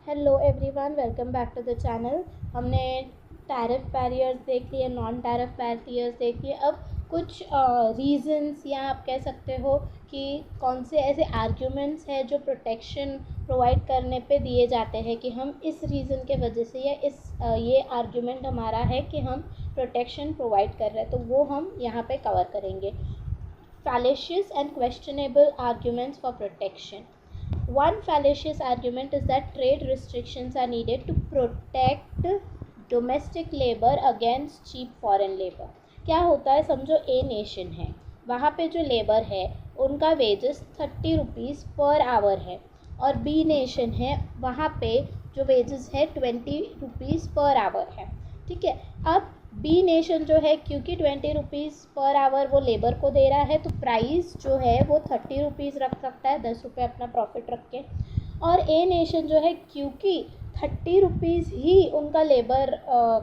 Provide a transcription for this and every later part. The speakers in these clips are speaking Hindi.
Hello everyone, welcome back to the channel. हमने टैरिफ बैरियर्स देख लिए, नॉन टैरिफ बैरियर्स देख लिए। अब कुछ रीज़न्स या आप कह सकते हो कि कौन से ऐसे आर्ग्यूमेंट्स हैं जो प्रोटेक्शन प्रोवाइड करने पे दिए जाते हैं कि हम इस रीज़न के वजह से या ये आर्ग्यूमेंट हमारा है कि हम प्रोटेक्शन प्रोवाइड कर रहे हैं, तो वो हम यहाँ पे कवर करेंगे। Fallacious and questionable arguments for protection. One fallacious argument is that trade restrictions are needed to protect domestic labor against cheap foreign labor. क्या होता है, समझो ए नेशन है, वहाँ पे जो लेबर है उनका वेजेस 30 रुपीज़ पर आवर है, और बी नेशन है, वहाँ पे जो वेजेस है 20 रुपीज़ पर आवर है। ठीक है, अब बी नेशन जो है, क्योंकि 20 रुपीज़ पर आवर वो लेबर को दे रहा है, तो प्राइस जो है वो 30 रुपीज़ रख सकता है, 10 रुपये अपना प्रॉफिट रख के। और ए नेशन जो है, क्योंकि 30 रुपीज़ ही उनका लेबर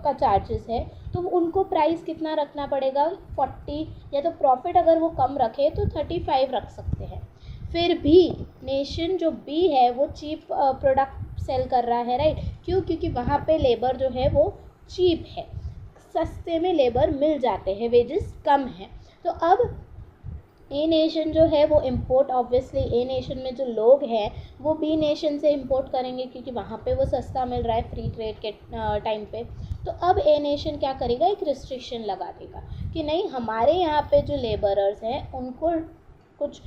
का चार्जेस है, तो उनको प्राइस कितना रखना पड़ेगा, 40, या तो प्रॉफिट अगर वो कम रखे तो 35 रख सकते हैं। फिर भी नेशन जो बी है वो चीप प्रोडक्ट सेल कर रहा है, राइट? क्योंकि वहाँ पे लेबर जो है वो चीप है, सस्ते में लेबर मिल जाते हैं, वेजेस कम हैं। तो अब ए नेशन जो है वो इंपोर्ट, ऑब्वियसली ए नेशन में जो लोग हैं वो बी नेशन से इंपोर्ट करेंगे, क्योंकि वहाँ पे वो सस्ता मिल रहा है फ्री ट्रेड के टाइम पे। तो अब ए नेशन क्या करेगा, एक रिस्ट्रिक्शन लगा देगा कि नहीं, हमारे यहाँ पे जो लेबरर्स हैं उनको कुछ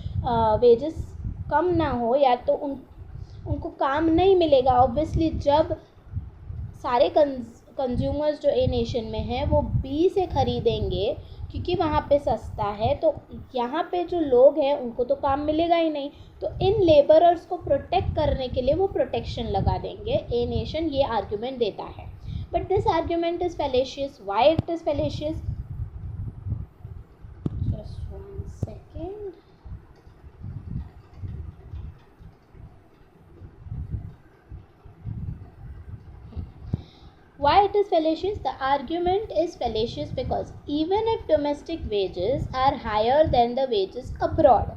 वेजेस कम ना हो, या तो उनको काम नहीं मिलेगा। ऑब्वियसली जब सारे कंज्यूमर्स जो ए नेशन में हैं वो बी से ख़रीदेंगे क्योंकि वहाँ पे सस्ता है, तो यहाँ पे जो लोग हैं उनको तो काम मिलेगा ही नहीं। तो इन लेबरर्स को प्रोटेक्ट करने के लिए वो प्रोटेक्शन लगा देंगे, ए नेशन ये आर्ग्यूमेंट देता है। But this argument is fallacious. Why it is fallacious? Just 1 second. Why it is fallacious? The argument is fallacious because even if domestic wages are higher than the wages abroad,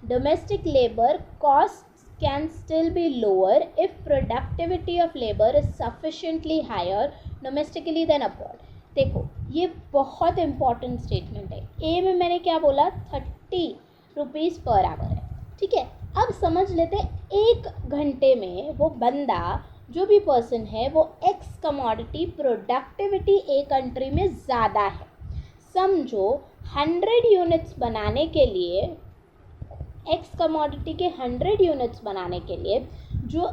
domestic labor costs can still be lower if productivity of labor is sufficiently higher domestically than abroad. देखो, ये बहुत इंपॉर्टेंट स्टेटमेंट है। ए में मैंने क्या बोला, 30 रुपीज़ पर आवर है। ठीक है, अब समझ लेते हैं, 1 घंटे में वो बंदा, जो भी पर्सन है, वो x commodity productivity a country में ज़्यादा है। समझो 100 यूनिट्स बनाने के लिए, एक्स कमोडिटी के 100 यूनिट्स बनाने के लिए जो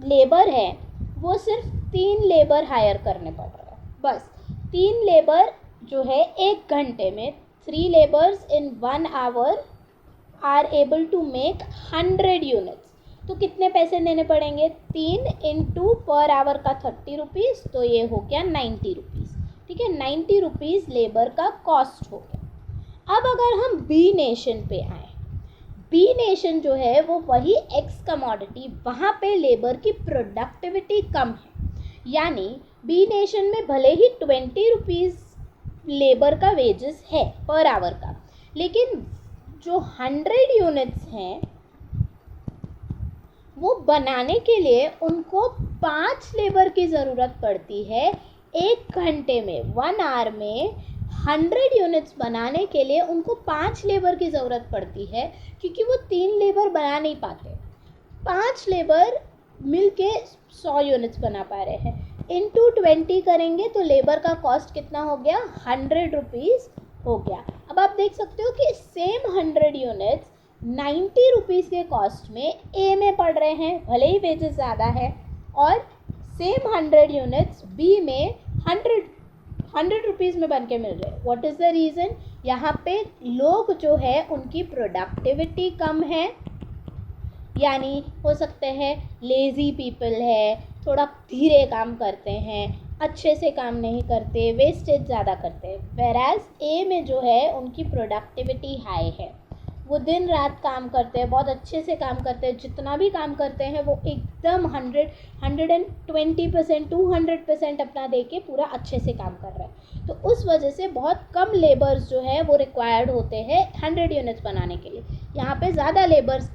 लेबर है वो सिर्फ 3 लेबर हायर करने पड़ रहे हैं। बस 3 लेबर जो है 1 घंटे में, 3 labours in 1 hour are able to make 100 units. तो कितने पैसे देने पड़ेंगे, 3 इंटू पर आवर का 30 रुपीज़, तो ये हो गया 90 रुपीज़। ठीक है, 90 रुपीज़ लेबर का कॉस्ट हो गया। अब अगर हम बी नेशन पे आए, बी नेशन जो है वो वही एक्स कमोडिटी, वहाँ पे लेबर की प्रोडक्टिविटी कम है, यानी बी नेशन में भले ही 20 रुपीज़ लेबर का वेजेस है पर आवर का, लेकिन जो 100 यूनिट्स हैं वो बनाने के लिए उनको 5 लेबर की ज़रूरत पड़ती है। 1 घंटे में, 1 आवर में 100 यूनिट्स बनाने के लिए उनको 5 लेबर की ज़रूरत पड़ती है, क्योंकि वो 3 लेबर बना नहीं पाते। 5 लेबर मिलके 100 यूनिट्स बना पा रहे हैं। इंटू 20 करेंगे तो लेबर का कॉस्ट कितना हो गया, 100 रुपीज़ हो गया। अब आप देख सकते हो कि सेम 100 यूनिट्स 90 रुपीज़ के कॉस्ट में ए में पड़ रहे हैं, भले ही वेजेस ज़्यादा है, और सेम 100 यूनिट्स बी में 100 रुपीज़ में बन के मिल रहे हैं। What is the reason? यहाँ पे लोग जो है उनकी प्रोडक्टिविटी कम है, यानी हो सकते हैं लेज़ी पीपल है, थोड़ा धीरे काम करते हैं, अच्छे से काम नहीं करते, वेस्टेज ज़्यादा करते हैं। वेराज ए में जो है उनकी प्रोडक्टिविटी हाई है, वो दिन रात काम करते हैं, बहुत अच्छे से काम करते हैं, जितना भी काम करते हैं वो एकदम 120%, 200% अपना दे के पूरा अच्छे से काम कर रहे हैं। तो उस वजह से बहुत कम लेबर्स जो है वो रिक्वायर्ड होते हैं 100 यूनिट्स बनाने के लिए। यहाँ पे ज़्यादा लेबर्स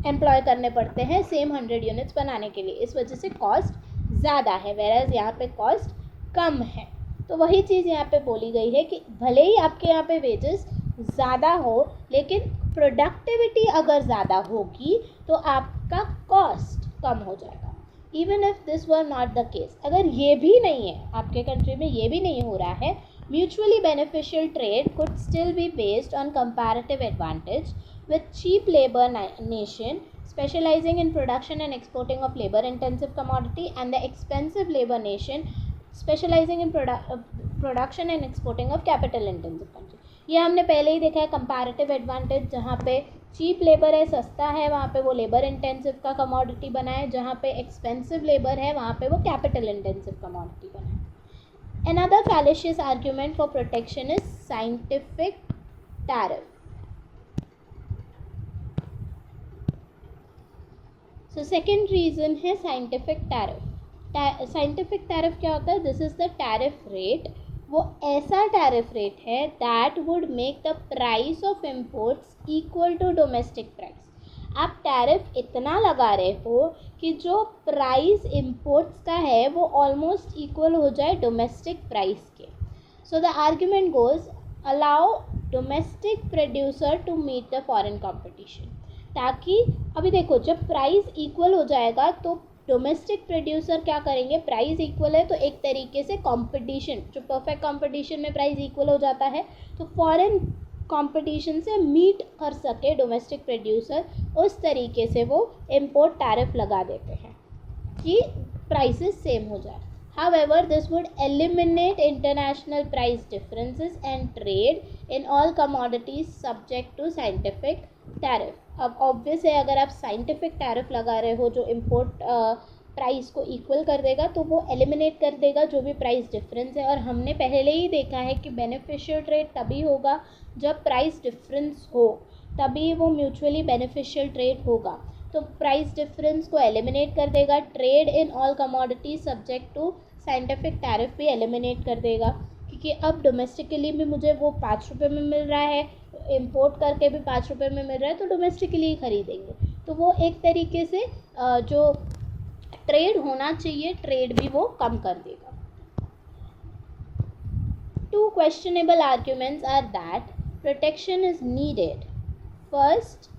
एम्प्लॉय करने पड़ते हैं सेम 100 यूनिट्स बनाने के लिए, इस वजह से कॉस्ट ज़्यादा है, वेराज यहाँ पे कॉस्ट कम है। तो वही चीज़ यहाँ पे बोली गई है कि भले ही आपके यहाँ पे वेजेस ज़्यादा हो, लेकिन प्रोडक्टिविटी अगर ज़्यादा होगी तो आपका कॉस्ट कम हो जाएगा। Even if this were not the case, अगर ये भी नहीं है, आपके कंट्री में ये भी नहीं हो रहा है, mutually beneficial trade could still be based on comparative advantage with cheap labor nation specializing in production and exporting of labor intensive commodity and the expensive labor nation specializing in production and exporting of capital intensive country। ये हमने पहले ही देखा है कंपैरेटिव एडवांटेज, जहाँ पे चीप लेबर है, सस्ता है, वहाँ पे वो लेबर इंटेंसिव का कमोडिटी बनाए, जहाँ पे एक्सपेंसिव लेबर है वहाँ पे वो कैपिटल इंटेंसिव कमोडिटी बनाए। Another fallacious argument for protection is scientific tariff. So second reason है scientific tariff. Scientific tariff क्या होता है? This is the tariff rate. वो ऐसा tariff rate है that would make the price of imports equal to domestic price. आप टैरिफ इतना लगा रहे हो कि जो प्राइस इंपोर्ट्स का है वो ऑलमोस्ट इक्वल हो जाए डोमेस्टिक प्राइस के। So the argument goes allow domestic producer to meet the foreign competition, ताकि अभी देखो जब प्राइस इक्वल हो जाएगा तो डोमेस्टिक प्रोड्यूसर क्या करेंगे, प्राइस इक्वल है तो एक तरीके से कंपटीशन, जो परफेक्ट कंपटीशन में प्राइस इक्वल हो जाता है तो फॉरेन कंपटीशन से मीट कर सके डोमेस्टिक प्रोड्यूसर, उस तरीके से वो इम्पोर्ट टैरिफ लगा देते हैं कि प्राइसेस सेम हो जाए। However, this would eliminate international price differences and trade in all commodities subject to scientific tariff. अब ऑब्वियस है अगर आप साइंटिफिक टैरिफ लगा रहे हो जो इम्पोर्ट प्राइस को इक्वल कर देगा तो वो एलिमिनेट कर देगा जो भी प्राइस डिफरेंस है। और हमने पहले ही देखा है कि बेनिफिशियल ट्रेड तभी होगा जब प्राइस डिफरेंस हो, तभी वो म्यूचुअली बेनिफिशियल ट्रेड होगा। तो प्राइस डिफरेंस को एलिमिनेट कर देगा, trade in all commodities subject to scientific tariff भी एलिमिनेट कर देगा, क्योंकि अब डोमेस्टिकली भी मुझे वो 5 रुपये में मिल रहा है, इंपोर्ट करके भी 5 रुपये में मिल रहा है, तो डोमेस्टिकली ही खरीदेंगे। तो वो एक तरीके से जो ट्रेड होना चाहिए ट्रेड भी वो कम कर देगा। Two questionable arguments are that protection is needed. First,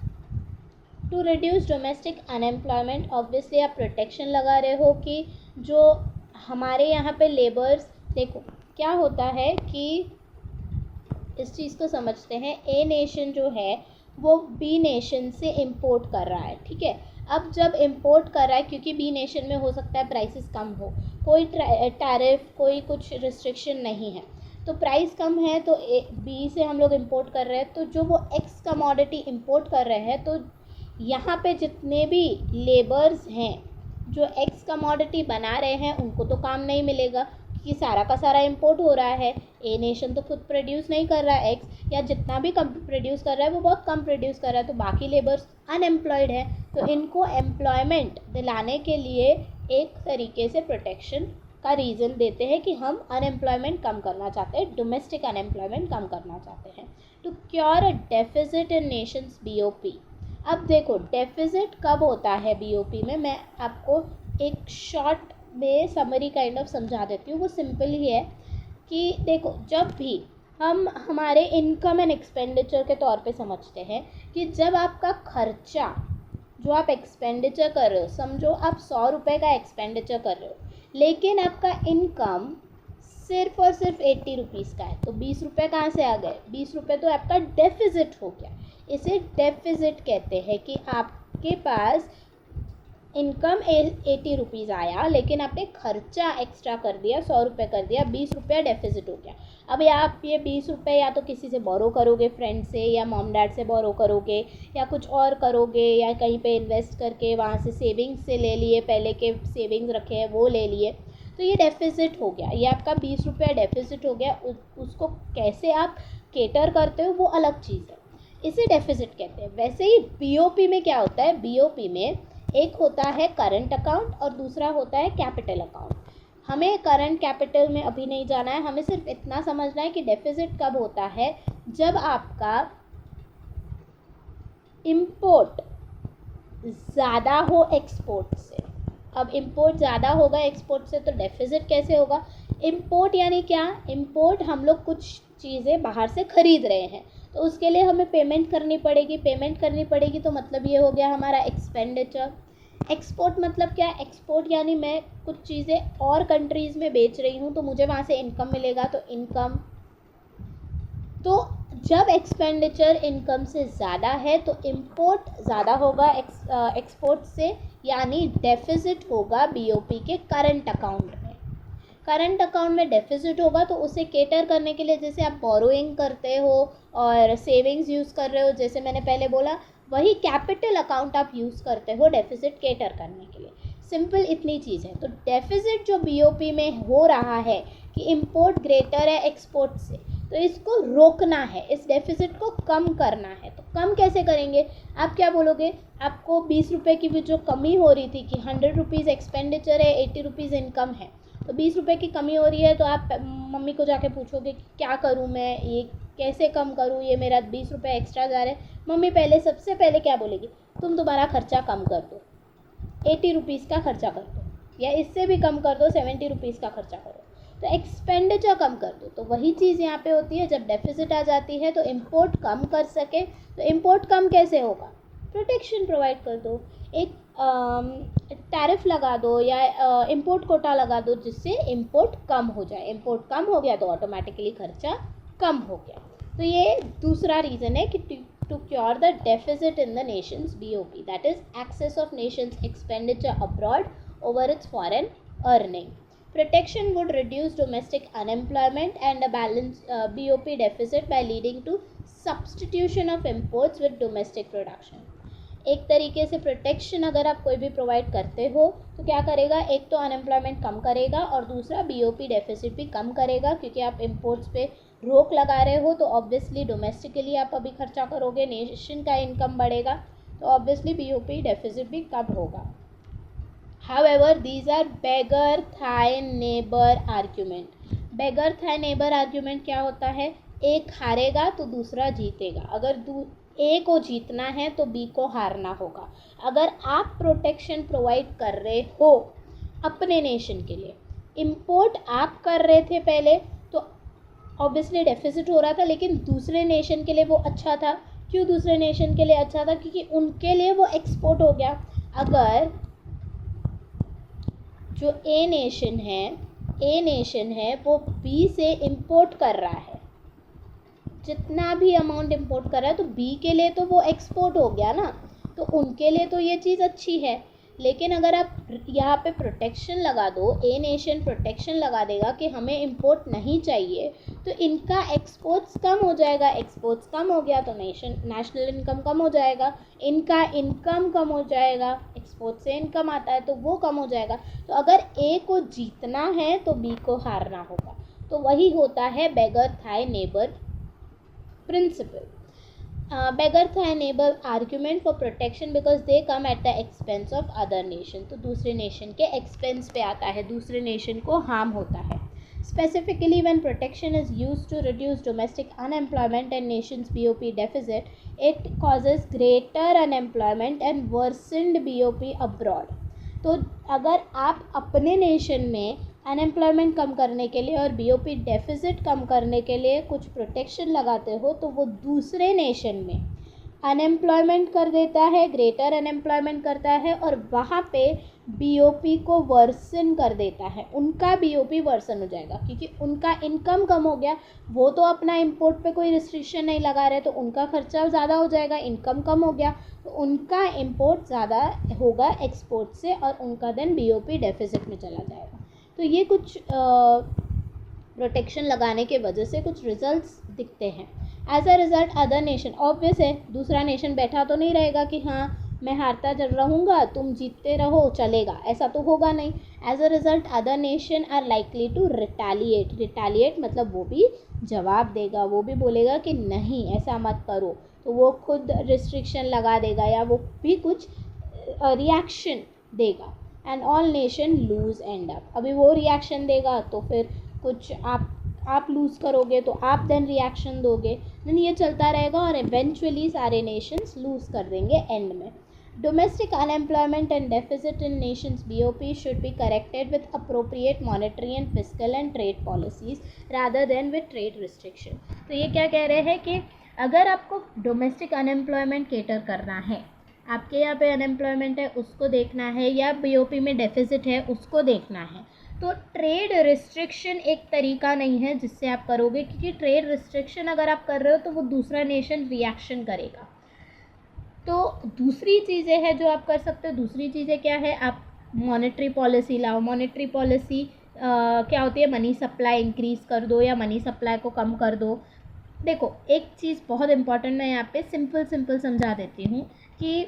to reduce domestic unemployment. Obviously आप प्रोटेक्शन लगा रहे हो कि जो हमारे यहाँ पे लेबर्स, देखो क्या होता है कि इस चीज़ को समझते हैं, ए नेशन जो है वो बी नेशन से इंपोर्ट कर रहा है, ठीक है। अब जब इंपोर्ट कर रहा है, क्योंकि बी नेशन में हो सकता है प्राइसेस कम हो, कोई टैरिफ कोई कुछ रिस्ट्रिक्शन नहीं है, तो प्राइस कम है तो बी से हम लोग इंपोर्ट कर रहे हैं, तो जो वो एक्स कमोडिटी इंपोर्ट कर रहे हैं तो यहाँ पे जितने भी लेबर्स हैं जो एक्स कमोडिटी बना रहे हैं उनको तो काम नहीं मिलेगा, क्योंकि सारा का सारा इंपोर्ट हो रहा है। ए नेशन तो खुद प्रोड्यूस नहीं कर रहा है एक्स, या जितना भी कम प्रोड्यूस कर रहा है वो बहुत कम प्रोड्यूस कर रहा है, तो बाकी लेबर्स अनएम्प्लॉयड है। तो इनको एम्प्लॉयमेंट दिलाने के लिए एक तरीके से प्रोटेक्शन का रीज़न देते हैं कि हम अनएम्प्लॉयमेंट कम करना चाहते हैं, डोमेस्टिक अनएम्प्लॉयमेंट कम करना चाहते हैं, to cure a deficit in nations BOP. अब देखो डेफिसिट कब होता है बीओपी में, मैं आपको एक शॉर्ट में समरी काइंड ऑफ समझा देती हूँ। वो सिंपल ही है कि देखो जब भी हम हमारे इनकम एंड एक्सपेंडिचर के तौर पे समझते हैं कि जब आपका खर्चा जो आप एक्सपेंडिचर कर रहे हो, समझो आप 100 रुपये का एक्सपेंडिचर कर रहे हो, लेकिन आपका इनकम सिर्फ और सिर्फ 80 रुपीज़ का है, तो 20 रुपये कहाँ से आ गए? 20 रुपये तो आपका डेफिसिट हो गया। इसे डेफिसिट कहते हैं कि आपके पास इनकम 80 रुपीज़ आया, लेकिन आपने खर्चा एक्स्ट्रा कर दिया, 100 रुपये कर दिया, 20 रुपया डेफिसिट हो गया। अब आप ये 20 रुपये या तो किसी से बोरो करोगे, फ्रेंड से या मॉम डैड से बोरो करोगे, या कुछ और करोगे, या कहीं पे इन्वेस्ट करके वहाँ से सेविंग्स से ले लिए, पहले के सेविंग्स रखे हैं वो ले लिए, तो ये डेफिसिट हो गया। ये आपका 20 रुपया डेफिसिट हो गया। उसको कैसे आप केटर करते हो वो अलग चीज़ है, इसे डेफिसिट कहते हैं। वैसे ही बीओपी में क्या होता है, बीओपी में एक होता है करंट अकाउंट और दूसरा होता है कैपिटल अकाउंट। हमें करंट कैपिटल में अभी नहीं जाना है, हमें सिर्फ इतना समझना है कि डेफिसिट कब होता है, जब आपका इंपोर्ट ज़्यादा हो एक्सपोर्ट से। अब इंपोर्ट ज़्यादा होगा एक्सपोर्ट से तो डेफिसिट कैसे होगा? इंपोर्ट यानी क्या? इंपोर्ट हम लोग कुछ चीज़ें बाहर से ख़रीद रहे हैं तो उसके लिए हमें पेमेंट करनी पड़ेगी। पेमेंट करनी पड़ेगी तो मतलब ये हो गया हमारा एक्सपेंडिचर। एक्सपोर्ट मतलब क्या? एक्सपोर्ट यानी मैं कुछ चीज़ें और कंट्रीज़ में बेच रही हूँ तो मुझे वहाँ से इनकम मिलेगा, तो इनकम। तो जब एक्सपेंडिचर इनकम से ज़्यादा है तो इंपोर्ट ज़्यादा होगा एक्सपोर्ट से, यानी डेफिसिट होगा बीओपी के करंट अकाउंट में। करंट अकाउंट में डेफिसिट होगा तो उसे केटर करने के लिए, जैसे आप बोरोइंग करते हो और सेविंग्स यूज़ कर रहे हो, जैसे मैंने पहले बोला, वही कैपिटल अकाउंट आप यूज़ करते हो डेफिसिट केटर करने के लिए। सिंपल इतनी चीज़ है। तो डेफिसिट जो बीओपी में हो रहा है कि इंपोर्ट ग्रेटर है एक्सपोर्ट से, तो इसको रोकना है, इस डेफिसिट को कम करना है। तो कम कैसे करेंगे? आप क्या बोलोगे? आपको 20 रुपये की भी जो कमी हो रही थी कि 100 रुपीज़ एक्सपेंडिचर है, 80 रुपीज़ इनकम है, तो 20 रुपये की कमी हो रही है तो आप मम्मी को जाके पूछोगे कि क्या करूँ मैं, ये कैसे कम करूँ, ये मेरा 20 रुपये एक्स्ट्रा जा रहा है। मम्मी सबसे पहले क्या बोलेगी? तुम तुम्हारा खर्चा कम कर दो, 80 रुपीज़ का खर्चा कर दो, या इससे भी कम कर दो, 70 रुपीज़ का खर्चा करो, तो एक्सपेंडिचर कम कर दो। तो वही चीज़ यहाँ पे होती है, जब डेफिसिट आ जाती है तो इंपोर्ट कम कर सके। तो इंपोर्ट कम कैसे होगा? प्रोटेक्शन प्रोवाइड कर दो, एक टैरिफ लगा दो या इंपोर्ट कोटा लगा दो, जिससे इंपोर्ट कम हो जाए। इंपोर्ट कम हो गया तो ऑटोमेटिकली खर्चा कम हो गया। तो ये दूसरा रीज़न है कि to cure the deficit in the nation's BOP, that is excess of nation's expenditure abroad over its foreign earning. Protection would reduce domestic unemployment and a balanced BOP deficit by leading to substitution of imports with domestic production. एक तरीके से प्रोटेक्शन अगर आप कोई भी प्रोवाइड करते हो तो क्या करेगा? एक तो अनएम्प्लॉयमेंट कम करेगा और दूसरा बीओपी डेफिसिट भी कम करेगा, क्योंकि आप इंपोर्ट्स पे रोक लगा रहे हो तो ऑब्वियसली डोमेस्टिकली आप अभी खर्चा करोगे, नेशन का इनकम बढ़ेगा, तो ऑब्वियसली बीओपी डेफिसिट भी कम होगा। However these are beggar thy neighbour argument. Beggar thy neighbour argument क्या होता है? एक हारेगा तो दूसरा जीतेगा। अगर ए को जीतना है तो बी को हारना होगा। अगर आप प्रोटेक्शन प्रोवाइड कर रहे हो अपने नेशन के लिए, इंपोर्ट आप कर रहे थे पहले तो ऑब्वियसली डेफिसिट हो रहा था, लेकिन दूसरे नेशन के लिए वो अच्छा था। क्यों दूसरे नेशन के लिए अच्छा था? क्योंकि उनके लिए वो एक्सपोर्ट हो गया। अगर जो ए नेशन है वो बी से इंपोर्ट कर रहा है, जितना भी अमाउंट इंपोर्ट कर रहा है, तो बी के लिए तो वो एक्सपोर्ट हो गया ना, तो उनके लिए तो ये चीज़ अच्छी है। लेकिन अगर आप यहाँ पे प्रोटेक्शन लगा दो, ए नेशन प्रोटेक्शन लगा देगा कि हमें इंपोर्ट नहीं चाहिए, तो इनका एक्सपोर्ट्स कम हो जाएगा। एक्सपोर्ट्स कम हो गया तो नेशनल इनकम कम हो जाएगा, इनका इनकम कम हो जाएगा, एक्सपोर्ट से इनकम आता है तो वो कम हो जाएगा। तो अगर ए को जीतना है तो बी को हारना होगा। तो वही होता है beggar thy neighbour principle. Beggar thy neighbor argument for protection because they come at the expense of other nation. तो दूसरे नेशन के एक्सपेंस पे आता है, दूसरे नेशन को हार्म होता है। Specifically when protection is used to reduce domestic unemployment and nation's BOP deficit, it causes greater unemployment and worsened BOP abroad. तो अगर आप अपने नेशन में अनएम्प्लॉयमेंट कम करने के लिए और बीओपी डेफिसिट कम करने के लिए कुछ प्रोटेक्शन लगाते हो, तो वो दूसरे नेशन में अनएम्प्लॉयमेंट कर देता है, ग्रेटर अनएम्प्लॉयमेंट करता है, और वहाँ पे बीओपी को वर्सन कर देता है। उनका बीओपी वर्सन हो जाएगा क्योंकि उनका इनकम कम हो गया। वो तो अपना इंपोर्ट पे कोई रिस्ट्रिक्शन नहीं लगा रहे, तो उनका खर्चा ज़्यादा हो जाएगा, इनकम कम हो गया तो उनका इंपोर्ट ज़्यादा होगा एक्सपोर्ट से, और उनका देन बीओपी डेफिसिट में चला जाएगा। तो ये कुछ प्रोटेक्शन लगाने के वजह से कुछ रिजल्ट्स दिखते हैं। As a result other nation, obvious है दूसरा नेशन बैठा तो नहीं रहेगा कि हाँ मैं हारता चल रहूँगा तुम जीतते रहो चलेगा, ऐसा तो होगा नहीं। As a result other nation are likely to retaliate. Retaliate मतलब वो भी जवाब देगा, वो भी बोलेगा कि नहीं ऐसा मत करो, तो वो खुद रिस्ट्रिक्शन लगा देगा या वो भी कुछ रिएक्शन देगा। And all nation lose end up. अभी वो रिएक्शन देगा तो फिर कुछ आप लूज़ करोगे तो आप देन रिएक्शन दोगे, देन ये चलता रहेगा और इवेंचुअली सारे नेशंस लूज़ कर देंगे एंड में। Domestic unemployment and deficit in nation's BOP should be corrected with appropriate monetary and fiscal and trade policies rather than with trade restriction. तो ये क्या कह रहे हैं कि अगर आपको डोमेस्टिक अनएम्प्लॉयमेंट केटर करना है, आपके यहाँ पे अनएम्प्लॉयमेंट है उसको देखना है, या BOP में डेफिसिट है उसको देखना है, तो ट्रेड रिस्ट्रिक्शन एक तरीका नहीं है जिससे आप करोगे, क्योंकि ट्रेड रिस्ट्रिक्शन अगर आप कर रहे हो तो वो दूसरा नेशन रिएक्शन करेगा। तो दूसरी चीज़ें हैं जो आप कर सकते हो। दूसरी चीज़ें क्या है, आप मॉनेटरी पॉलिसी लाओ। मॉनेटरी पॉलिसी क्या होती है, मनी सप्लाई इंक्रीज़ कर दो या मनी सप्लाई को कम कर दो। देखो एक चीज़ बहुत इंपॉर्टेंट मैं यहाँ पे सिंपल समझा देती हूँ कि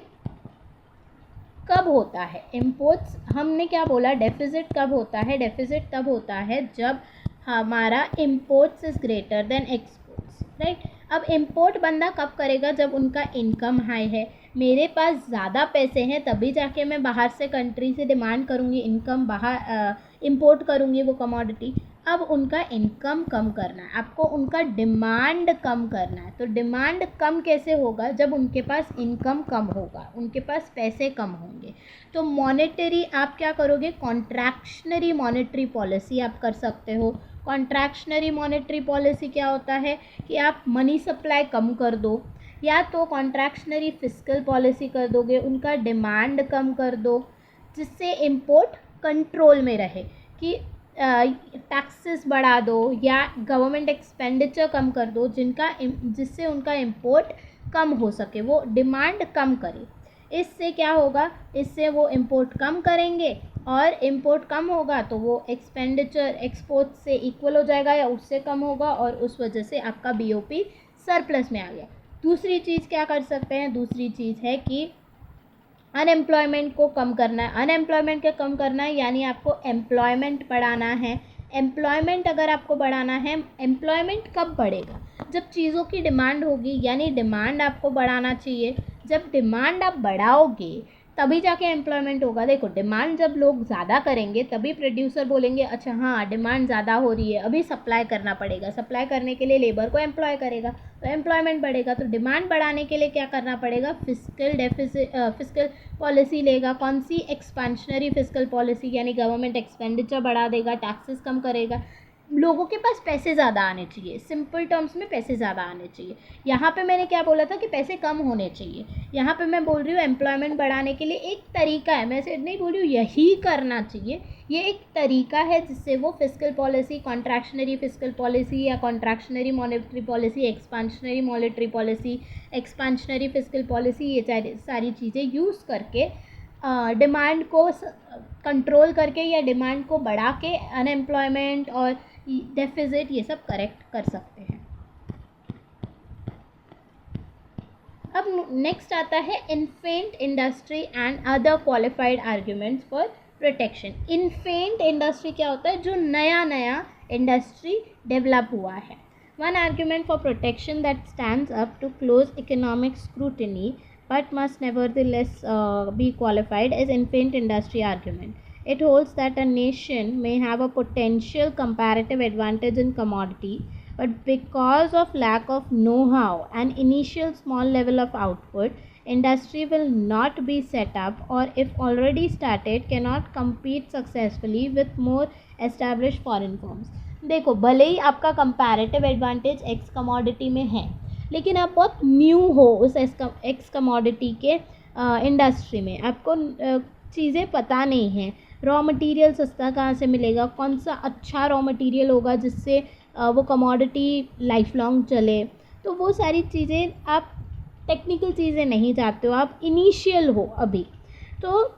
कब होता है इम्पोर्ट्स, हमने क्या बोला, डेफिसिट कब होता है, डेफिसिट तब होता है जब हमारा imports is greater than exports, right. अब इम्पोर्ट बंदा कब करेगा, जब उनका इनकम हाई है, मेरे पास ज़्यादा पैसे हैं, तभी जाके मैं बाहर से कंट्री से डिमांड करूँगी, इनकम बाहर इम्पोर्ट करूँगी वो कमोडिटी। अब उनका इनकम कम करना है, आपको उनका डिमांड कम करना है। तो डिमांड कम कैसे होगा, जब उनके पास इनकम कम होगा, उनके पास पैसे कम होंगे। तो मॉनेटरी आप क्या करोगे, कॉन्ट्रैक्शनरी मॉनेटरी पॉलिसी आप कर सकते हो। कॉन्ट्रैक्शनरी मॉनेटरी पॉलिसी क्या होता है कि आप मनी सप्लाई कम कर दो, या तो कॉन्ट्रैक्शनरी फिस्कल पॉलिसी कर दोगे, उनका डिमांड कम कर दो जिससे इम्पोर्ट कंट्रोल में रहे, कि टैक्सेस बढ़ा दो या गवर्नमेंट एक्सपेंडिचर कम कर दो जिससे उनका इम्पोर्ट कम हो सके, वो डिमांड कम करे। इससे क्या होगा, इससे वो इम्पोर्ट कम करेंगे और इम्पोर्ट कम होगा तो वो एक्सपेंडिचर एक्सपोर्ट से इक्वल हो जाएगा या उससे कम होगा, और उस वजह से आपका BOP सरप्लस में आ गया। दूसरी चीज़ क्या कर सकते हैं, दूसरी चीज़ है कि अनएम्प्लॉयमेंट को कम करना है। अनएम्प्लॉयमेंट को कम करना है यानी आपको एम्प्लॉयमेंट बढ़ाना है। एम्प्लॉयमेंट अगर आपको बढ़ाना है, एम्प्लॉयमेंट कब बढ़ेगा, जब चीज़ों की डिमांड होगी, यानी डिमांड आपको बढ़ाना चाहिए। जब डिमांड आप बढ़ाओगे तभी जाके एम्प्लॉयमेंट होगा। देखो डिमांड जब लोग ज़्यादा करेंगे तभी प्रोड्यूसर बोलेंगे अच्छा हाँ डिमांड ज़्यादा हो रही है, अभी सप्लाई करना पड़ेगा, सप्लाई करने के लिए लेबर को एम्प्लॉय करेगा तो एम्प्लॉयमेंट बढ़ेगा। तो डिमांड बढ़ाने के लिए क्या करना पड़ेगा, फिस्कल पॉलिसी लेगा। कौन सी, एक्सपेंशनरी फिस्कल पॉलिसी, यानी गवर्नमेंट एक्सपेंडिचर बढ़ा देगा, टैक्सेस कम करेगा। लोगों के पास पैसे ज़्यादा आने चाहिए, सिंपल टर्म्स में पैसे ज़्यादा आने चाहिए। यहाँ पे मैंने क्या बोला था कि पैसे कम होने चाहिए, यहाँ पे मैं बोल रही हूँ एम्प्लॉयमेंट बढ़ाने के लिए एक तरीका है, मैं ऐसे नहीं बोल रही हूँ यही करना चाहिए, ये एक तरीका है जिससे वो fiscal policy, contractionary fiscal policy या contractionary monetary policy, expansionary monetary policy, expansionary fiscal policy, ये सारी चीज़ें यूज़ करके डिमांड को कंट्रोल करके या डिमांड को बढ़ा के अनएम्प्लॉयमेंट और डेफिसिट ये सब करेक्ट कर सकते हैं। अब नेक्स्ट आता है infant industry and other qualified arguments for protection. Infant industry क्या होता है, जो नया इंडस्ट्री डेवलप हुआ है। One argument for protection that stands up to close economic scrutiny but must nevertheless be qualified as infant industry argument. It holds that a nation may have a potential comparative advantage in commodity, but because of lack of know-how and initial small level of output, industry will not be set up, or if already started cannot compete successfully with more established foreign firms. देखो भले ही आपका comparative advantage X commodity में है, लेकिन आप बहुत न्यू हो उस एक्स कमोडिटी के इंडस्ट्री में, आपको चीज़ें पता नहीं हैं, रॉ मटेरियल सस्ता कहाँ से मिलेगा, कौन सा अच्छा रॉ मटेरियल होगा जिससे वो कमोडिटी लाइफ लॉन्ग चले, तो वो सारी चीज़ें आप टेक्निकल चीज़ें नहीं जानते हो, आप इनिशियल हो अभी, तो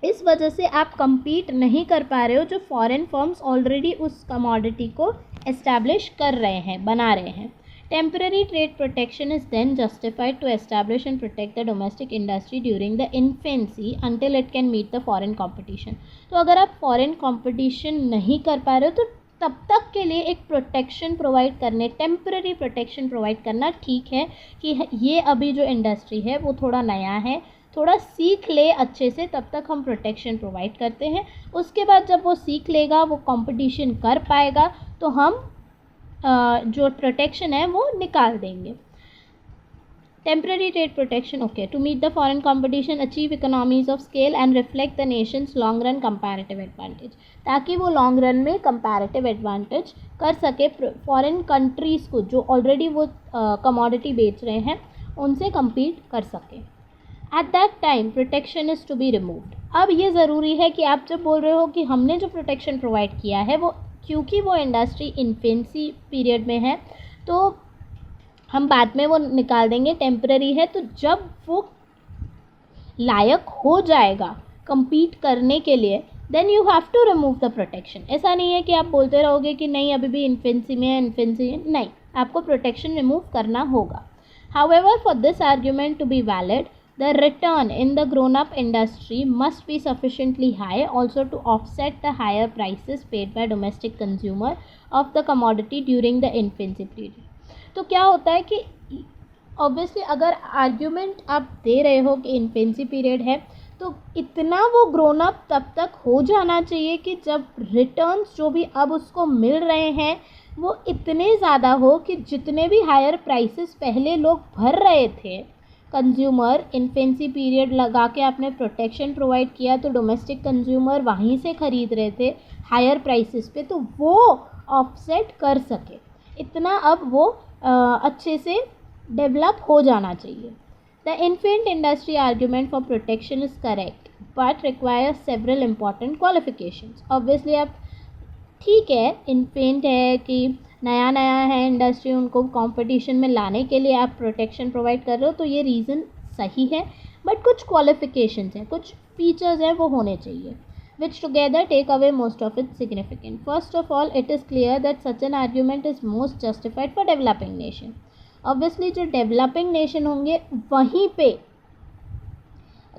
इस वजह से आप compete नहीं कर पा रहे हो जो फॉरेन फर्म्स ऑलरेडी उस कमोडिटी को एस्टैब्लिश कर रहे हैं, बना रहे हैं। Temporary trade protection is then justified to establish and protect the domestic industry during the infancy until it can meet the foreign competition. तो अगर आप foreign competition नहीं कर पा रहे हो तो तब तक के लिए एक प्रोटेक्शन प्रोवाइड करने, टेम्पररी प्रोटेक्शन प्रोवाइड करना ठीक है कि ये अभी जो इंडस्ट्री है वो थोड़ा नया है, थोड़ा सीख ले अच्छे से, तब तक हम प्रोटेक्शन प्रोवाइड करते हैं। उसके बाद जब वो सीख लेगा, वो कंपटीशन कर पाएगा, तो हम जो प्रोटेक्शन है वो निकाल देंगे। Temporary trade protection, okay, to meet the foreign competition, achieve economies of scale and reflect the nations long run comparative advantage, ताकि वो लॉन्ग रन में कंपैरेटिव एडवांटेज कर सके फॉरेन कंट्रीज़ को जो ऑलरेडी वो कमोडिटी बेच रहे हैं उनसे compete कर सके. At that time protection is to be removed. अब ये ज़रूरी है कि आप जब बोल रहे हो कि हमने जो प्रोटेक्शन प्रोवाइड किया है वो, क्योंकि वो इंडस्ट्री इन्फेंसी पीरियड में है तो हम बाद में वो निकाल देंगे, टेम्पररी है, तो जब वो लायक हो जाएगा compete करने के लिए then you have to remove the protection. ऐसा नहीं है कि आप बोलते रहोगे कि नहीं अभी भी इन्फेंसी में है, नहीं, आपको प्रोटेक्शन रिमूव करना होगा. However, for this argument to be valid, the return in the grown-up industry must be sufficiently high also to offset the higher prices paid by domestic consumer of the commodity during the infancy period. तो क्या होता है कि ऑब्वियसली अगर आर्ग्यूमेंट आप दे रहे हो कि इन्फेंसी पीरियड है तो इतना वो ग्रोन अप तब तक हो जाना चाहिए कि जब रिटर्न्स जो भी अब उसको मिल रहे हैं वो इतने ज़्यादा हो कि जितने भी हायर प्राइसेस पहले लोग भर रहे थे, कंज्यूमर इन्फेंसी पीरियड लगा के आपने प्रोटेक्शन प्रोवाइड किया तो डोमेस्टिक कंज्यूमर वहीं से ख़रीद रहे थे हायर प्राइसेस पे, तो वो ऑफसेट कर सके. इतना अब वो अच्छे से डेवलप हो जाना चाहिए. The infant industry argument for protection is correct but requires several important qualifications. Obviously आप ठीक है, इन्फेंट है कि नया नया है इंडस्ट्री, उनको कंपटीशन में लाने के लिए आप प्रोटेक्शन प्रोवाइड कर रहे हो तो ये रीज़न सही है, बट कुछ क्वालिफिकेशंस हैं, कुछ फीचर्स हैं वो होने चाहिए which together take away most of its significance. First of all, it is clear that such an argument is most justified for developing nation. Obviously जो developing nation होंगे वहीं पे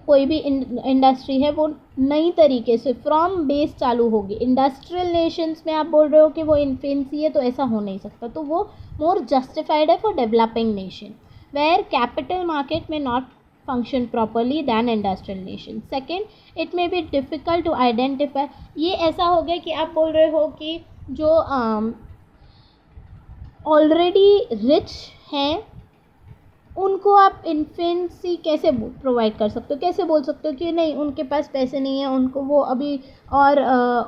कोई भी इंडस्ट्री है वो नई तरीके से फ्रॉम बेस चालू होगी. इंडस्ट्रियल नेशंस में आप बोल रहे हो कि वो इन्फेंसी है तो ऐसा हो नहीं सकता, तो वो मोर जस्टिफाइड है for developing nation where capital market में not function properly than industrial nation. Second, it may be difficult to identify. ये ऐसा हो गया कि आप बोल रहे हो कि जो ऑलरेडी रिच हैं उनको आप इन्फेंसी कैसे प्रोवाइड कर सकते हो, कैसे बोल सकते हो कि नहीं उनके पास पैसे नहीं है, उनको वो अभी और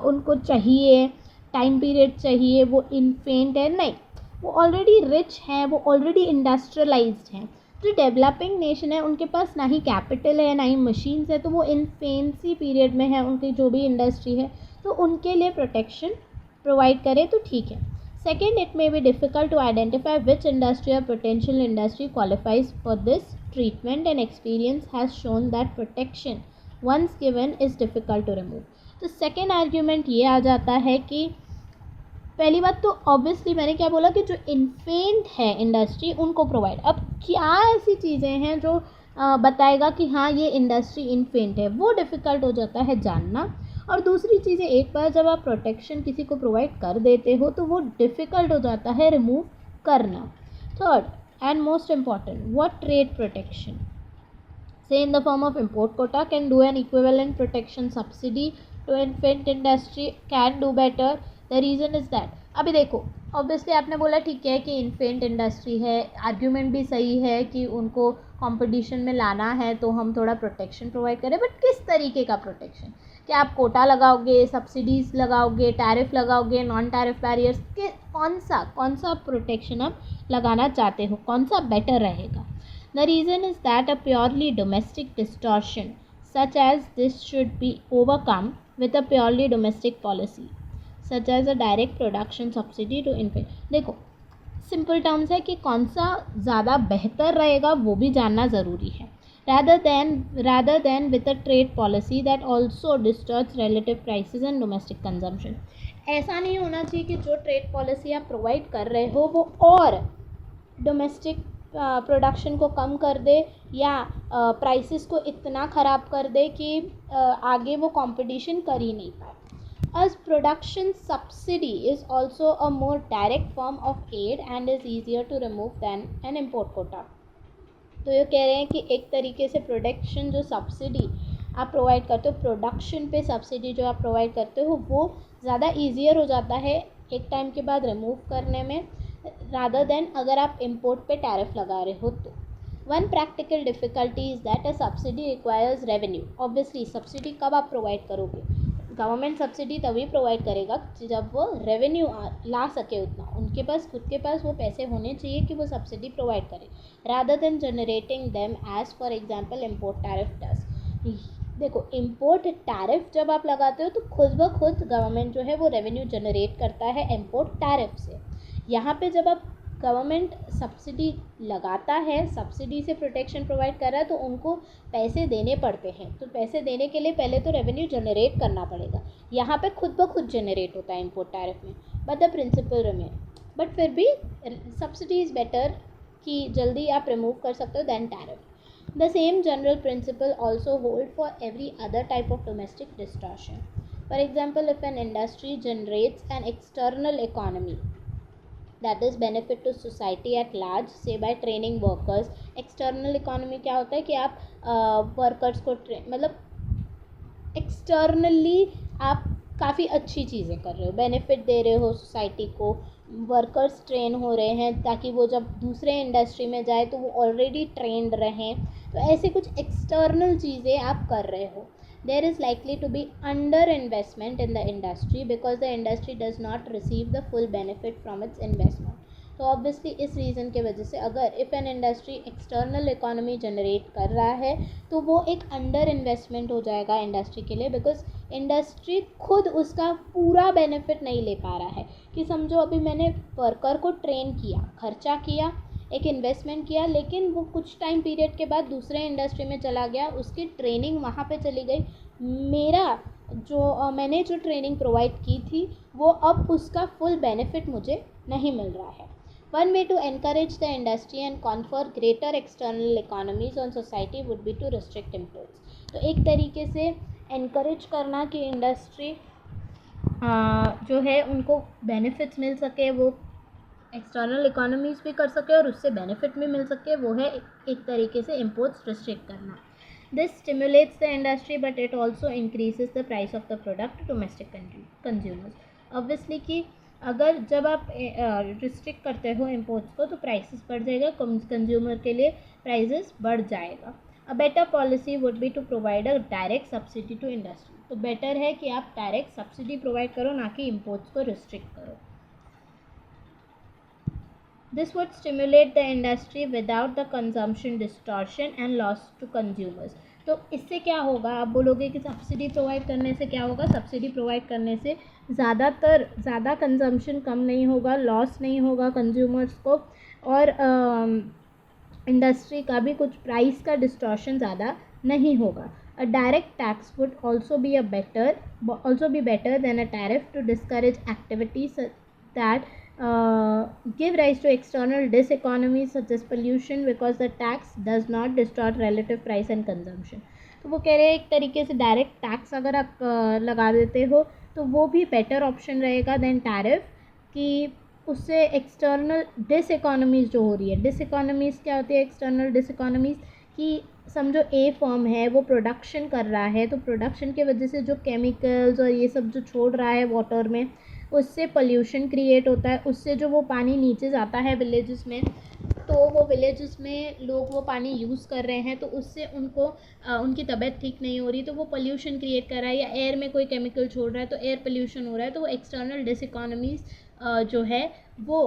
उनको चाहिए टाइम पीरियड चाहिए, वो इन्फेंट है. नहीं, वो ऑलरेडी रिच हैं, वो ऑलरेडी इंडस्ट्रियलाइज्ड हैं. जो डेवलपिंग नेशन है उनके पास ना ही कैपिटल है ना ही मशीन्स है, तो वो इन्फेंसी पीरियड में है उनकी जो भी इंडस्ट्री है, तो उनके लिए प्रोटेक्शन प्रोवाइड करें तो ठीक है. Second, it may be difficult to identify which industry और potential industry qualifies for this treatment and experience has shown that protection once given is difficult to remove. तो सेकेंड आर्ग्यूमेंट ये आ जाता है कि पहली बात तो ऑब्वियसली मैंने क्या बोला कि जो इन्फेंट है इंडस्ट्री उनको प्रोवाइड. अब क्या ऐसी चीज़ें हैं जो बताएगा कि हाँ ये इंडस्ट्री इन्फेंट है, वो डिफ़िकल्ट हो जाता है जानना. और दूसरी चीज़ें, एक बार जब आप प्रोटेक्शन किसी को प्रोवाइड कर देते हो तो वो डिफ़िकल्ट हो जाता है रिमूव करना. Third and most important, what trade protection से in the form of import quota can do an equivalent protection subsidy to infant industry, can do better. The reason is that, अभी देखो ऑब्वियसली आपने बोला ठीक है कि इन्फेंट इंडस्ट्री है, आर्ग्यूमेंट भी सही है कि उनको कंपटीशन में लाना है तो हम थोड़ा प्रोटेक्शन प्रोवाइड करें, बट किस तरीके का प्रोटेक्शन? क्या आप कोटा लगाओगे, सब्सिडीज़ लगाओगे, टैरिफ लगाओगे, नॉन टैरिफ बैरियर्स के कौन सा प्रोटेक्शन आप लगाना चाहते हो, कौन सा बेटर रहेगा? The reason is that a purely domestic distortion such as this should be overcome with a purely domestic policy such as a direct production subsidy to infant. देखो सिंपल टर्म्स है कि कौन सा ज़्यादा बेहतर रहेगा वो भी जानना ज़रूरी है. rather than with a trade policy that also distorts relative prices and domestic consumption. ऐसा नहीं होना चाहिए कि जो ट्रेड पॉलिसी आप प्रोवाइड कर रहे हो वो और डोमेस्टिक प्रोडक्शन को कम कर दे या प्राइसेस को इतना ख़राब कर दे कि आगे वो कंपटीशन कर ही नहीं पाए. As production subsidy is also a more direct form of aid and is easier to remove than an import quota. तो ये कह रहे हैं कि एक तरीके से प्रोडक्शन जो सब्सिडी आप प्रोवाइड करते हो, प्रोडक्शन पे सब्सिडी जो आप प्रोवाइड करते हो वो ज़्यादा ईजियर हो जाता है एक टाइम के बाद रिमूव करने में, रादर देन अगर आप इम्पोर्ट पे टैरिफ लगा रहे हो तो. One practical difficulty is that a subsidy requires revenue. Obviously subsidy कब आप प्रोवाइड करोगे? गवर्नमेंट सब्सिडी तभी प्रोवाइड करेगा जब वो रेवेन्यू ला सके उतना. उनके पास खुद के पास वो पैसे होने चाहिए कि वो सब्सिडी प्रोवाइड करे, rather than generating them as for example import tariff does. देखो, इम्पोर्ट टैरिफ जब आप लगाते हो तो खुद ब खुद गवर्नमेंट जो है वो रेवेन्यू जनरेट करता है इम्पोर्ट टैरिफ से. यहाँ पे जब आप गवर्नमेंट सब्सिडी लगाता है, सब्सिडी से प्रोटेक्शन प्रोवाइड कर रहा है, तो उनको पैसे देने पड़ते हैं. तो पैसे देने के लिए पहले तो रेवेन्यू जनरेट करना पड़ेगा. यहाँ पे खुद ब खुद जनरेट होता है इम्पोर्ट टैरिफ में, बट द प्रिंसिपल रिमेन. बट फिर भी सब्सिडी इज़ बेटर कि जल्दी आप रिमूव कर सकते हो than tariff. The same general principle also hold for every other type of domestic distortion. For example, if an industry generates an external economy that is benefit to society at large, say by training workers. External economy क्या होता है कि आप वर्कर्स को मतलब एक्सटर्नली आप काफ़ी अच्छी चीज़ें कर रहे हो, बेनिफिट दे रहे हो सोसाइटी को, वर्कर्स ट्रेन हो रहे हैं ताकि वो जब दूसरे इंडस्ट्री में जाए तो वो ऑलरेडी ट्रेंड रहें. तो ऐसे कुछ एक्सटर्नल चीज़ें आप कर रहे हो. There is likely to be under investment in the industry because the industry does not receive the full benefit from its investment. तो ऑब्वियसली इस रीज़न के वजह से अगर if an industry external economy generate कर रहा है तो वो एक अंडर इन्वेस्टमेंट हो जाएगा इंडस्ट्री के लिए, बिकॉज इंडस्ट्री खुद उसका पूरा बेनिफिट नहीं ले पा रहा है. कि समझो अभी मैंने वर्कर को ट्रेन किया, खर्चा किया, एक इन्वेस्टमेंट किया, लेकिन वो कुछ टाइम पीरियड के बाद दूसरे इंडस्ट्री में चला गया, उसकी ट्रेनिंग वहाँ पे चली गई, मेरा जो मैंने जो ट्रेनिंग प्रोवाइड की थी वो अब उसका फुल बेनिफिट मुझे नहीं मिल रहा है. One way to encourage the industry and confer greater external economies on society would be to restrict imports. तो एक तरीके से एनकरेज करना कि इंडस्ट्री जो है उनको बेनिफिट्स मिल सके, वो एक्सटर्नल इकोनॉमीज़ भी कर सके और उससे बेनिफिट भी मिल सके, वो है एक तरीके से इम्पोर्ट्स रिस्ट्रिक्ट करना. This stimulates the industry but it also increases the price of the product to domestic consumers. Obviously कि अगर जब आप रिस्ट्रिक्ट करते हो इम्पोर्ट्स को तो प्राइसेस बढ़ जाएगा, कंज्यूमर के लिए प्राइसेस बढ़ जाएगा. A better policy would be to provide a direct subsidy to industry. तो बेटर है कि आप डायरेक्ट सब्सिडी प्रोवाइड करो, ना कि इम्पोर्ट्स को रिस्ट्रिक्ट करो. This would stimulate the industry without the consumption distortion and loss to consumers. तो इससे क्या होगा? आप बोलोगे कि सब्सिडी प्रोवाइड करने से क्या होगा? सब्सिडी प्रोवाइड करने से ज़्यादा कंजम्पशन कम नहीं होगा, लॉस नहीं होगा कंज्यूमर्स को, और इंडस्ट्री का भी कुछ प्राइस का डिस्टॉर्शन ज़्यादा नहीं होगा. A direct tax would also be better than a tariff to discourage activities that give rise to external diseconomies such as pollution because the tax does not distort relative price and consumption. तो वो कह रहे हैं एक तरीके से डायरेक्ट टैक्स अगर आप लगा देते हो तो वो भी बेटर ऑप्शन रहेगा देन टैरिफ, कि उससे एक्सटर्नल डिसइकोनॉमीज़ जो हो रही है. डिसइकोनॉमीज़ क्या होती है? एक्सटर्नल डिसइकोनॉमीज़ कि समझो ए फर्म है, वो प्रोडक्शन कर रहा है, तो प्रोडक्शन के वजह से जो केमिकल्स और ये सब जो छोड़ रहा है वाटर में, उससे पोल्यूशन क्रिएट होता है. उससे जो वो पानी नीचे जाता है विलेजेस में, तो वो विलेजेस में लोग वो पानी यूज़ कर रहे हैं, तो उससे उनको उनकी तबीयत ठीक नहीं हो रही, तो वो पोल्यूशन क्रिएट कर रहा है. या एयर में कोई केमिकल छोड़ रहा है तो एयर पोल्यूशन हो रहा है. तो वो एक्सटर्नल डिसइकोनॉमीज़ जो है वो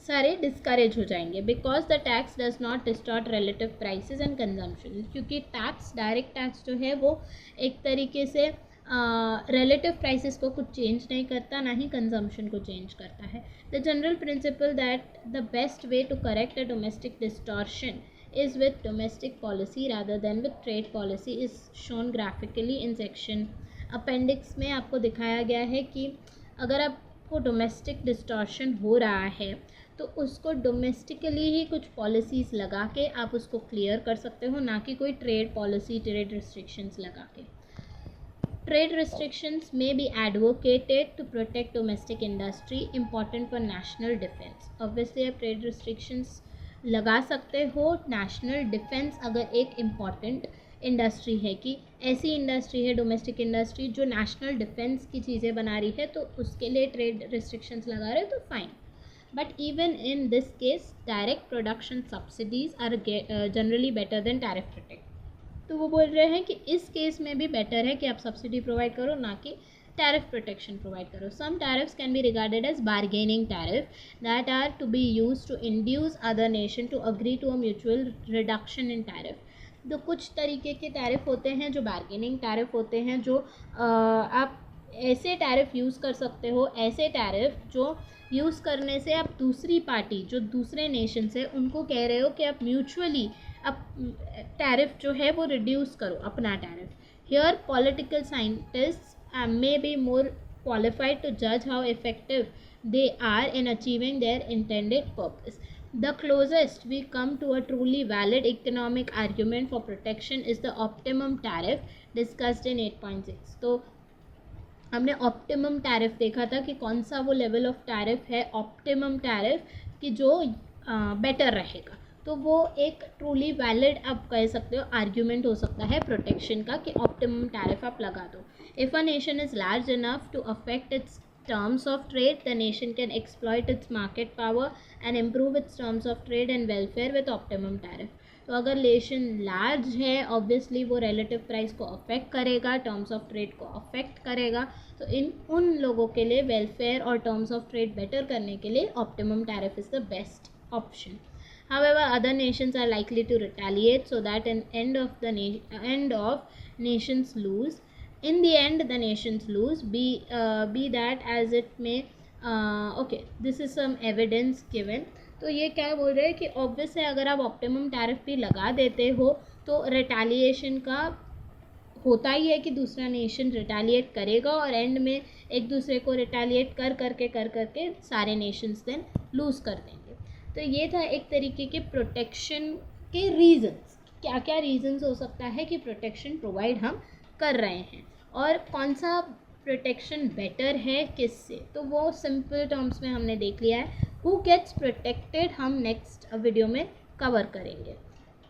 सारे डिस्करेज हो जाएंगे, because the tax does not distort relative prices and consumption. क्योंकि टैक्स, डायरेक्ट टैक्स जो है वो एक तरीके से रिलेटिव प्राइसेस को कुछ चेंज नहीं करता, ना ही कंजम्पशन को चेंज करता है. The general principle that the best way to correct a domestic distortion is with domestic policy rather than with trade policy is shown graphically in section appendix में. आपको दिखाया गया है कि अगर आपको डोमेस्टिक डिस्टॉर्शन हो रहा है तो उसको डोमेस्टिकली ही कुछ पॉलिसीज़ लगा के आप उसको क्लियर कर सकते हो, ना कि कोई ट्रेड पॉलिसी, ट्रेड रिस्ट्रिक्शंस लगा के. Trade restrictions may be advocated to protect domestic industry important for national defense. Obviously आप trade restrictions लगा सकते हो नेशनल डिफेंस अगर एक इम्पॉर्टेंट इंडस्ट्री है, कि ऐसी इंडस्ट्री है डोमेस्टिक इंडस्ट्री जो नेशनल डिफेंस की चीज़ें बना रही है, तो उसके लिए ट्रेड रिस्ट्रिक्शंस लगा रहे हो तो fine. But even in this case, direct production subsidies are generally better than tariff protect. तो वो बोल रहे हैं कि इस केस में भी बेटर है कि आप सब्सिडी प्रोवाइड करो, ना कि टैरिफ प्रोटेक्शन प्रोवाइड करो. Some tariffs can be regarded as bargaining tariff that are to be use to induce other nation to agree to a mutual reduction in tariff. तो कुछ तरीके के टैरिफ होते हैं जो बार्गेनिंग टैरिफ होते हैं, जो आप ऐसे टैरिफ यूज़ कर सकते हो, ऐसे टैरिफ जो यूज़ करने से आप दूसरी पार्टी जो दूसरे नेशन से उनको कह रहे हो कि आप म्यूचुअली अब टैरिफ जो है वो रिड्यूस करो अपना tariff. Here political scientist may be more qualified to जज how effective they are in achieving their intended purpose. The closest we come to a truly valid economic argument for protection is the optimum tariff discussed in 8.6. तो हमने ऑप्टिमम टैरिफ देखा था कि कौन सा वो लेवल ऑफ टैरिफ है ऑप्टिमम टैरिफ कि जो बेटर रहेगा. तो वो एक ट्रूली वैलिड आप कह सकते हो आर्ग्यूमेंट हो सकता है प्रोटेक्शन का कि ऑप्टिमम टैरिफ आप लगा दो. If a nation is large enough to affect its terms of trade, the nation can exploit its market power and improve its terms of trade and welfare with optimum tariff. तो अगर नेशन लार्ज है ऑब्वियसली वो रिलेटिव प्राइस को अफेक्ट करेगा, टर्म्स ऑफ ट्रेड को अफेक्ट करेगा. तो उन लोगों के लिए वेलफेयर और टर्म्स ऑफ ट्रेड बेटर करने के लिए optimum tariff is the best option. However, other nations are likely to retaliate so that an end of nations lose. In the end, the nations lose. Be that as it may. Okay, this is some evidence given. तो ये क्या बोल रहे हैं कि ऑब्वियस है अगर आप ऑप्टिमम टैरिफ भी लगा देते हो तो रिटेलिएशन का होता ही है कि दूसरा नेशन रिटेलिएट करेगा और एंड में एक दूसरे को रिटेलिएट कर करके सारे नेशंस देन लूज़ कर देंगे. तो ये था एक तरीके के प्रोटेक्शन के रीज़न्स. क्या क्या रीज़न्स हो सकता है कि प्रोटेक्शन प्रोवाइड हम कर रहे हैं और कौन सा प्रोटेक्शन बेटर है किससे. तो वो सिंपल टर्म्स में हमने देख लिया है. हु गेट्स प्रोटेक्टेड हम नेक्स्ट वीडियो में कवर करेंगे.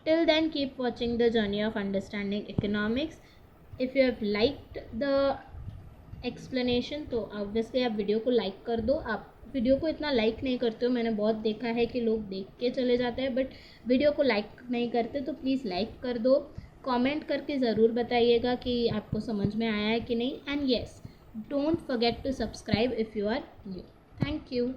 Till then keep watching the journey of understanding economics. If you have liked the explanation तो ऑब्वियसली आप वीडियो को लाइक कर दो. आप वीडियो को इतना लाइक नहीं करते हो, मैंने बहुत देखा है कि लोग देख के चले जाते हैं बट वीडियो को लाइक नहीं करते. तो प्लीज़ लाइक कर दो. कमेंट करके ज़रूर बताइएगा कि आपको समझ में आया है कि नहीं. And yes, don't forget to subscribe if you are new. Thank you.